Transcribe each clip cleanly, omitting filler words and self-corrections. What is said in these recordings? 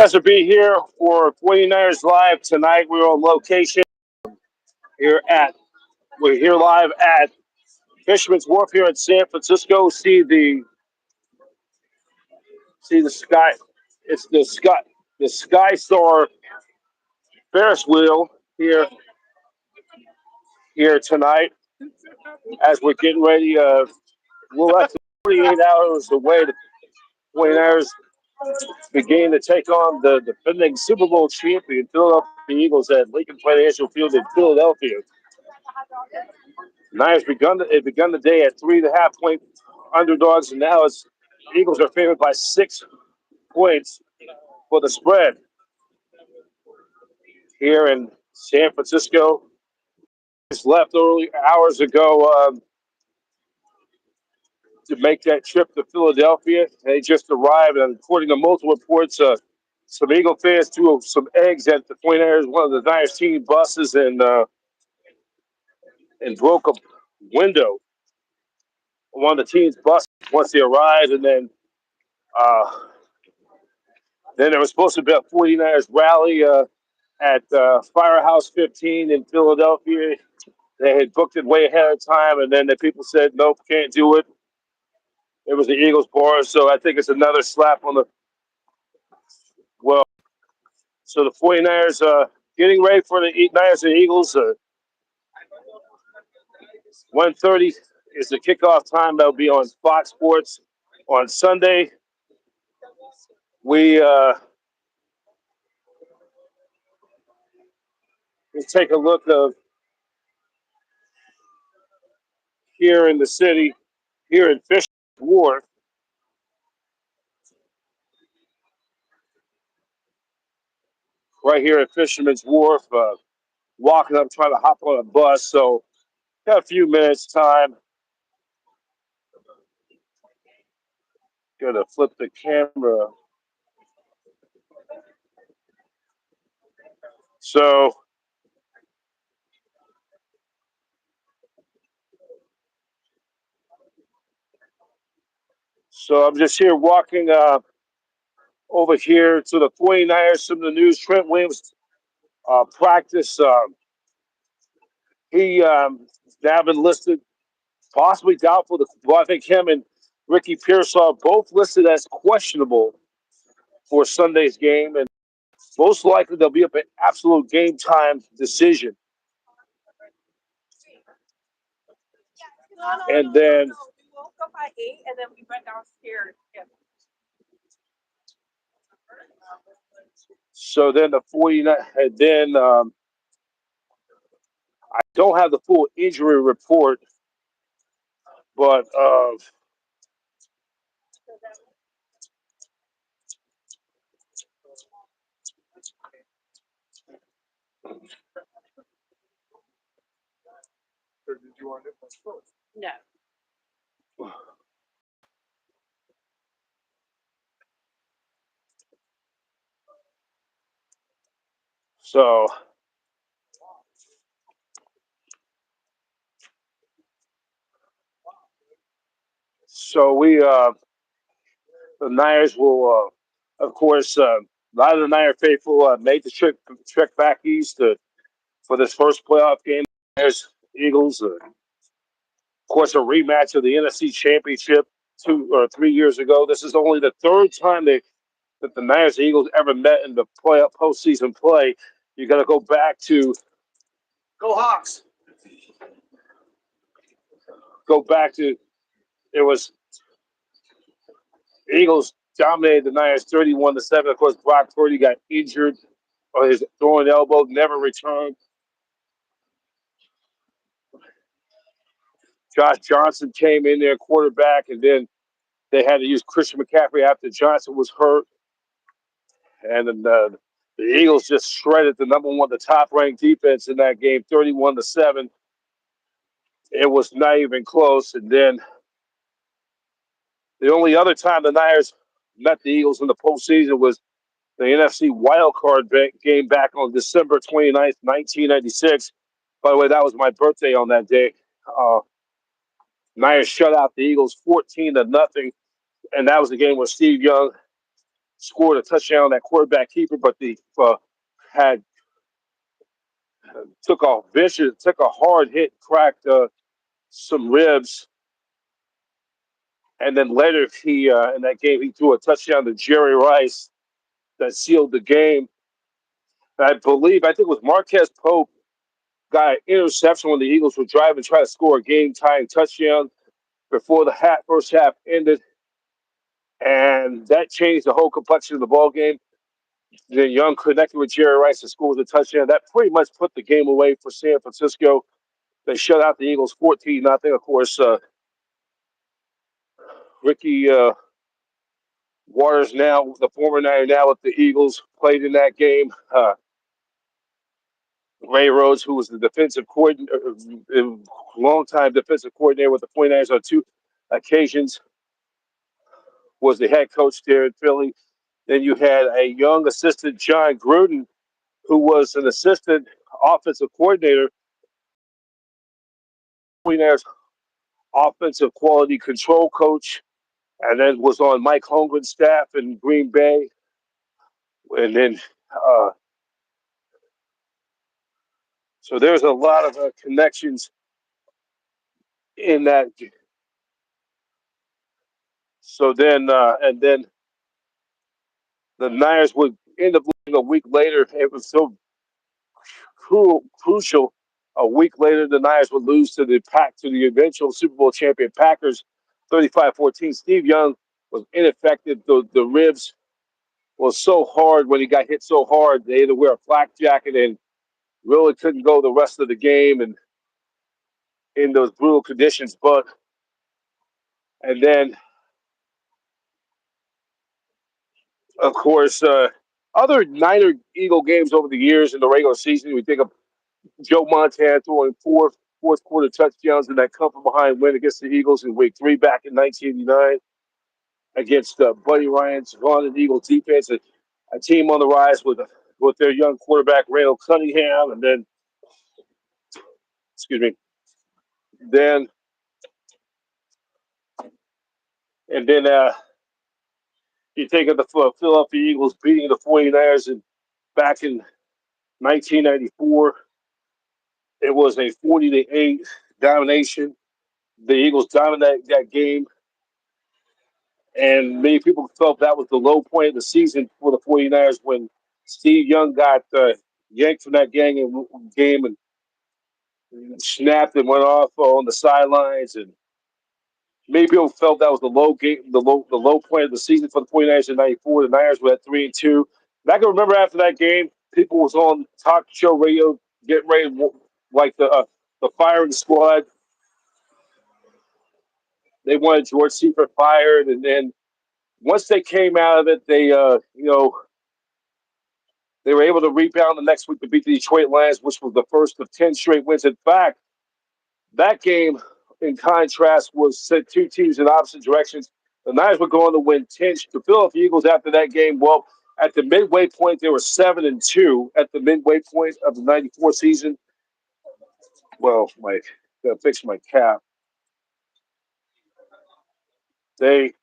Pleasure to be here for 49ers Live tonight. We're on location here at we're here live at Fisherman's Wharf here in San Francisco. See the sky. It's the Star Ferris wheel here tonight as we're getting ready. We're less than 48 hours away. The 49ers begin to take on the defending Super Bowl champion Philadelphia Eagles at Lincoln Financial Field in Philadelphia. Niners begun the day at 3.5 point underdogs, and now it's Eagles are favored by 6 points for the spread here in San Francisco. Just left early hours ago to make that trip to Philadelphia. They just arrived, and according to multiple reports, some Eagle fans threw some eggs at the 49ers, one of the Niners team buses, and broke a window on one of the team's buses once they arrived, and uh, then there was supposed to be a 49ers rally at Firehouse 15 in Philadelphia. They had booked it way ahead of time, and then the people said, nope, can't do it. It was the Eagles bar, so I think it's another slap on the – well, so the 49ers getting ready for the Niners and Eagles. 1:30 is the kickoff time. That'll be on Fox Sports on Sunday. Let's take a look of here in the city, here in Fisherman's Wharf. Right here at Fisherman's Wharf, walking up, trying to hop on a bus. So, got a few minutes time. Gonna flip the camera. So, I'm just here walking over here to the 49ers. Some of the news. Trent Williams practice. He now been listed, possibly doubtful. Well, I think him and Ricky Pearsall both listed as questionable for Sunday's game, and most likely they'll be up an absolute game time decision. And then we woke up at 8 and then we went downstairs. So then the 49, and then I don't have the full injury report, but no. So the Niners will, of course, a lot of the Niner faithful made the trek back east for this first playoff game. There's Eagles, of course, a rematch of the NFC Championship 2 or 3 years ago. This is only the third time that the Niners and Eagles ever met in the postseason play. You got to go back to go Hawks. Go back to it was Eagles dominated the Niners 31-7. Of course, Brock Purdy got injured on his throwing elbow, never returned. Josh Johnson came in there quarterback, and then they had to use Christian McCaffrey after Johnson was hurt. And then the Eagles just shredded the top-ranked defense in that game, 31-7. It was not even close. And then the only other time the Niners met the Eagles in the postseason was the NFC wildcard game back on December 29th, 1996. By the way, that was my birthday on that day. Niners shut out the Eagles 14-0, and that was the game where Steve Young scored a touchdown on that quarterback keeper, but the had took a hard hit, cracked some ribs, and then later he in that game he threw a touchdown to Jerry Rice that sealed the game. I think it was Marquez Pope got an interception when the Eagles were driving, trying to score a game-tying touchdown before the first half ended, and that changed the whole complexion of the ball game. Then Young connected with Jerry Rice and scored a touchdown. That pretty much put the game away for San Francisco. They shut out the Eagles 14-0. Of course, Ricky Waters, now the former Niner, now with the Eagles, played in that game. Ray Rhodes, who was the defensive coordinator, longtime defensive coordinator with the 49ers on two occasions, was the head coach there in Philly. Then you had a young assistant, John Gruden, who was an assistant offensive coordinator, 49ers offensive quality control coach, and then was on Mike Holmgren's staff in Green Bay. And then, so there's a lot of connections in that. So then, and then the Niners would end up losing a week later. It was so crucial. A week later, the Niners would lose to the eventual Super Bowl champion Packers, 35-14. Steve Young was ineffective. The ribs was so hard when he got hit so hard. They had to wear a flak jacket and really couldn't go the rest of the game and in those brutal conditions. And then, of course, other Niner Eagle games over the years in the regular season. We think of Joe Montana throwing fourth quarter touchdowns in that come from behind win against the Eagles in Week 3 back in 1989 against Buddy Ryan's vaunted Eagles defense. A team on the rise with their young quarterback Randall Cunningham, and then excuse me, then and then you think of the Philadelphia Eagles beating the 49ers back in 1994. It was a 40-8 domination. The Eagles dominated that game, and many people felt that was the low point of the season for the 49ers when Steve Young got yanked from that game and snapped and went off on the sidelines. And many people felt that was the low point of the season for the 49ers in 94. The Niners were at 3-2. And I can remember after that game, people was on talk show radio getting ready like the firing squad. They wanted George Seifert fired, and then once they came out of it, they were able to rebound the next week to beat the Detroit Lions, which was the first of 10 straight wins. In fact, that game, in contrast, was sent two teams in opposite directions. The Niners were going to win 10. The Philadelphia Eagles, after that game, well, at the midway point, they were 7-2 at the midway point of the '94 season. Well, gotta fix my cap. They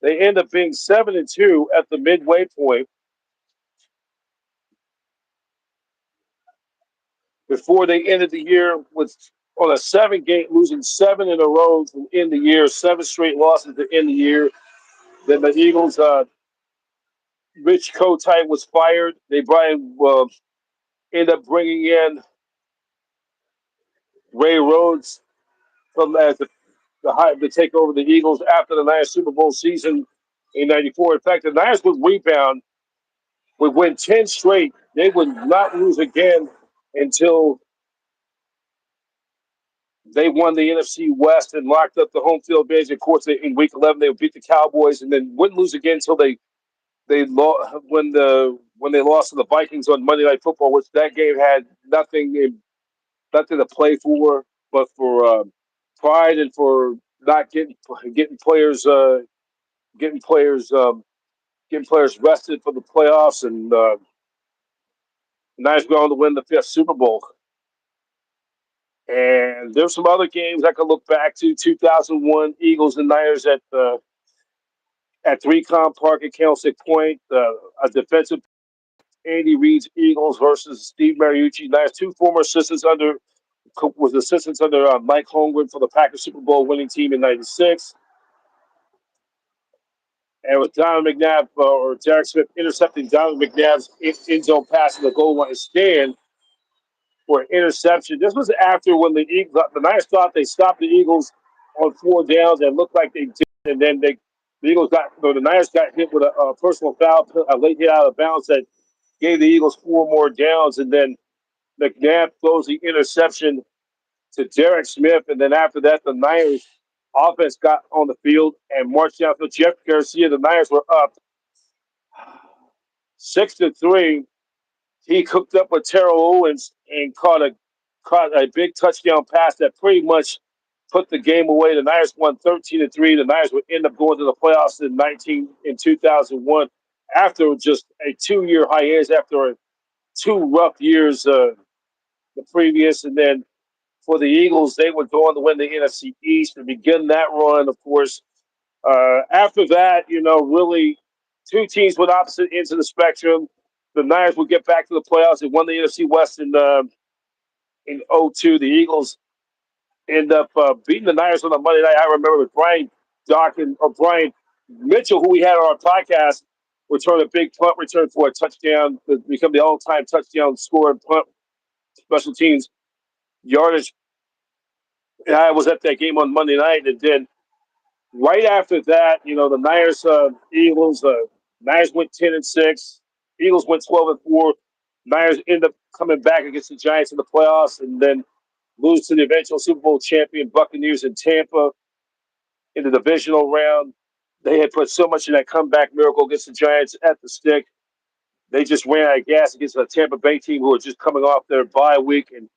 end up being 7-2 at the midway point before they ended the year with on a 7-game losing 7 in a row to end the year, 7 straight losses to end the year. Then the Eagles, Rich Kotite was fired. They end up bringing in Ray Rhodes as to take over the Eagles after the last Super Bowl season in '94. In fact, the Niners would rebound, would win 10 straight. They would not lose again until they won the NFC West and locked up the home field advantage. Of course, in Week 11 they would beat the Cowboys and then wouldn't lose again until they lost when they lost to the Vikings on Monday Night Football, which that game had nothing to play for, but for pride and for not getting players getting players rested for the playoffs, and Niners going to win the 5th Super Bowl. And there's some other games I could look back to. 2001 Eagles and Niners at 3Com Park at Candlestick Point. A defensive Andy Reid's Eagles versus Steve Mariucci Niners. Two former assistants under Mike Holmgren for the Packers Super Bowl winning team in '96. And with Donovan McNabb or Derek Smith intercepting Donovan McNabb's end zone pass in the goal line stand for an interception. This was after when the Niners thought they stopped the Eagles on 4 downs and looked like they did, and then the Niners got hit with a personal foul, a late hit out of bounds that gave the Eagles 4 more downs, and then McNabb throws the interception to Derek Smith, and then after that, the Niners offense got on the field and marched down to Jeff Garcia. The Niners were up 6-3. He cooked up with Terrell Owens and caught a big touchdown pass that pretty much put the game away. The Niners won 13-3. The Niners would end up going to the playoffs in 2001 after just a 2-year hiatus after 2 rough years the previous, and then for the Eagles, they would go on to win the NFC East and begin that run, of course. After that, really two teams with opposite ends of the spectrum. The Niners would get back to the playoffs and won the NFC West in '02. The Eagles end up beating the Niners on a Monday night. I remember with Brian Mitchell, who we had on our podcast, returned a big punt return for a touchdown to become the all-time touchdown scorer in punt special teams yardage. And I was at that game on Monday night, and then right after that, the Niners, Niners went 10-6, Eagles went 12-4. Niners end up coming back against the Giants in the playoffs, and then lose to the eventual Super Bowl champion Buccaneers in Tampa in the divisional round. They had put so much in that comeback miracle against the Giants at the stick. They just ran out of gas against a Tampa Bay team who was just coming off their bye week, and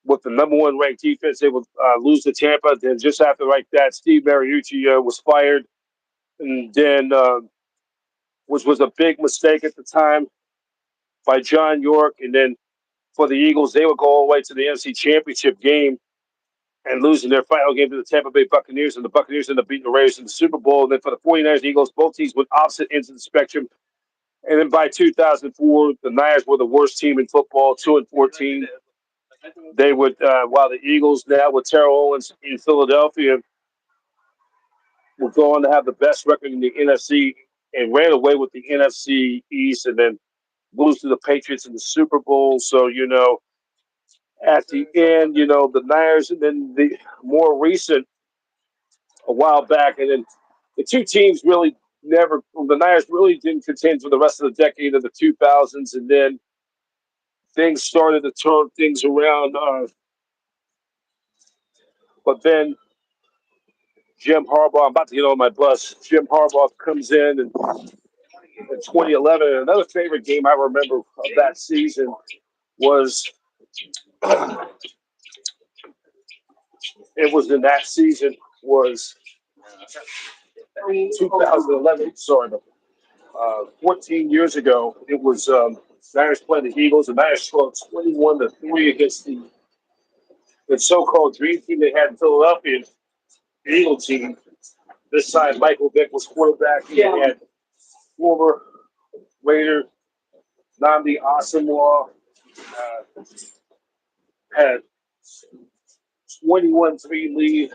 with the number one ranked defense, they would lose to Tampa. Then just after like that, Steve Mariucci was fired, and then which was a big mistake at the time by John York. And then for the Eagles, they would go all the way to the NFC Championship game and losing their final game to the Tampa Bay Buccaneers, and the Buccaneers ended up beating the Raiders in the Super Bowl. And then for the 49ers and Eagles, both teams with opposite ends of the spectrum. And then by 2004, the Niners were the worst team in football, 2-14. They would, while the Eagles now with Terrell Owens in Philadelphia were going to have the best record in the NFC and ran away with the NFC East and then lose to the Patriots in the Super Bowl. So, at the end, the Niners, and then the more recent, a while back, and then the two teams really the Niners really didn't contend for the rest of the decade of the 2000s, and then things started to turn things around. But then Jim Harbaugh, I'm about to get on my bus. Jim Harbaugh comes in 2011. And another favorite game I remember of that season was it was in that season was 2011. Sorry, 14 years ago. It was Niners playing the Eagles. The Niners scored 21-3 against the so-called dream team they had in Philadelphia, the Eagle team. This time, Michael Vick was quarterback. He had former Raider Nnamdi Asomugha had 21-3 lead.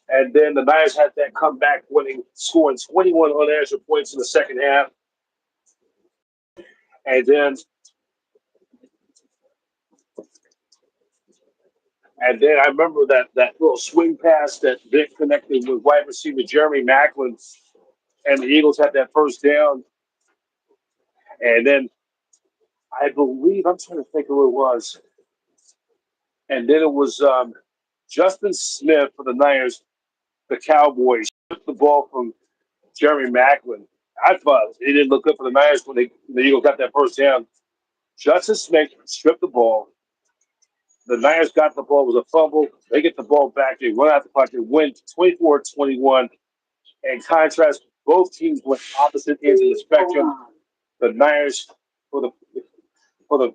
And then the Niners had that comeback winning, scoring 21 unanswered points in the second half. And then I remember that little swing pass that Vic connected with wide receiver Jeremy Maclin, and the Eagles had that first down. And then I believe, I'm trying to think of who it was. And then it was Justin Smith for the Niners, the Cowboys, took the ball from Jeremy Maclin. I thought it didn't look good for the Niners when the Eagles got that first down. Justin Smith stripped the ball. The Niners got the ball. It was a fumble. They get the ball back. They run out the clock. They win 24-21. In contrast, both teams went opposite ends of the spectrum. The Niners, for the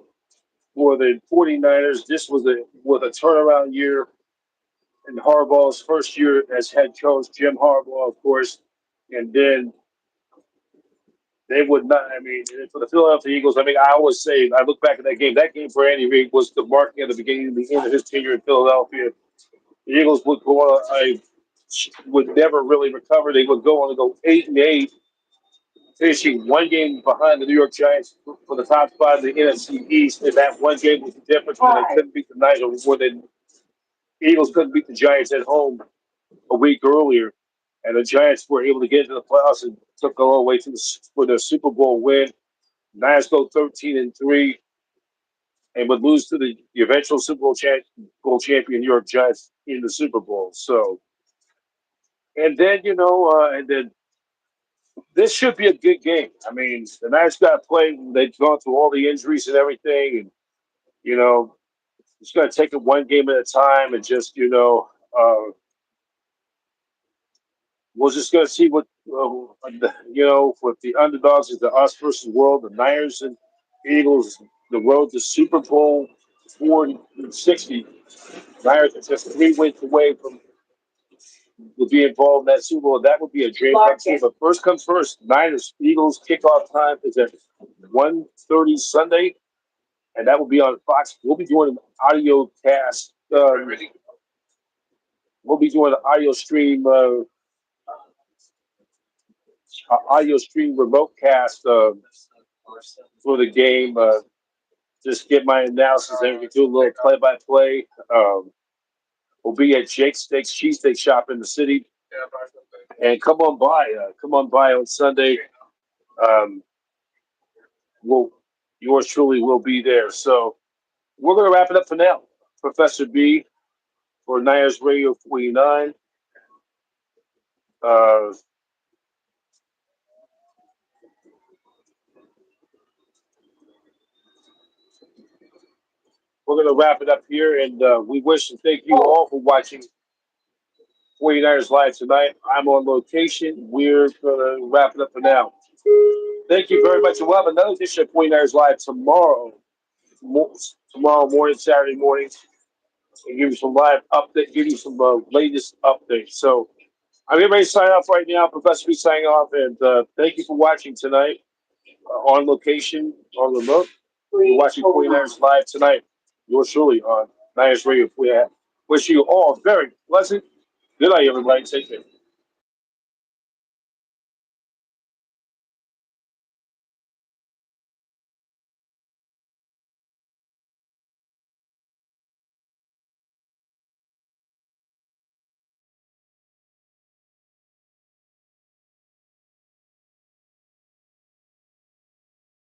for the 49ers. This was a turnaround year in Harbaugh's first year as head coach, Jim Harbaugh, of course. And then they would not. I mean, for the Philadelphia Eagles, I mean, I always say, I look back at that game. That game for Andy Reid was the marking at the beginning and the end of his tenure in Philadelphia. The Eagles would go on. I would never really recover. They would go on to go 8-8, finishing one game behind the New York Giants for the top spot in the NFC East. And that one game was the difference when they couldn't beat the Niners, when the Eagles couldn't beat the Giants at home a week earlier. And the Giants were able to get into the playoffs and took all the way for their Super Bowl win. Niners go 13-3 and would lose to the eventual Super Bowl champion New York Giants in the Super Bowl. So, and then and then this should be a good game. I mean, the Niners got to play. They've gone through all the injuries and everything, and you know, just got to take it one game at a time, and just we're just going to see what with the underdogs is the us versus world, the Niners and Eagles, the road to Super Bowl 460. Niners are just 3 wins away from will be involved in that Super Bowl. That would be a dream come true. But first comes first. Niners Eagles kickoff time is at 1:30 Sunday, and that will be on Fox. We'll be doing an audio cast. We'll be doing an audio stream remote cast for the game. Just get my analysis and we do a little play by play. We'll be at Jake's Steaks Cheesesteak Shop in the city, and come on by. Come on by on Sunday. Um, we'll yours truly will be there. So we're going to wrap it up for now. Professor B for Niners Radio 49. We're going to wrap it up here, and we wish to thank you all for watching 49ers Live tonight. I'm on location. We're going to wrap it up for now. Thank you very much. And we'll have another edition of 49ers Live tomorrow morning, Saturday morning, and give you some live update, give you some latest updates. So I'm getting ready to sign off right now. Professor B signing off, and thank you for watching tonight on location, on remote. We're watching 49ers Live tonight. Yours truly on Niners Radio. We wish you all a very pleasant good night, everybody. Take care.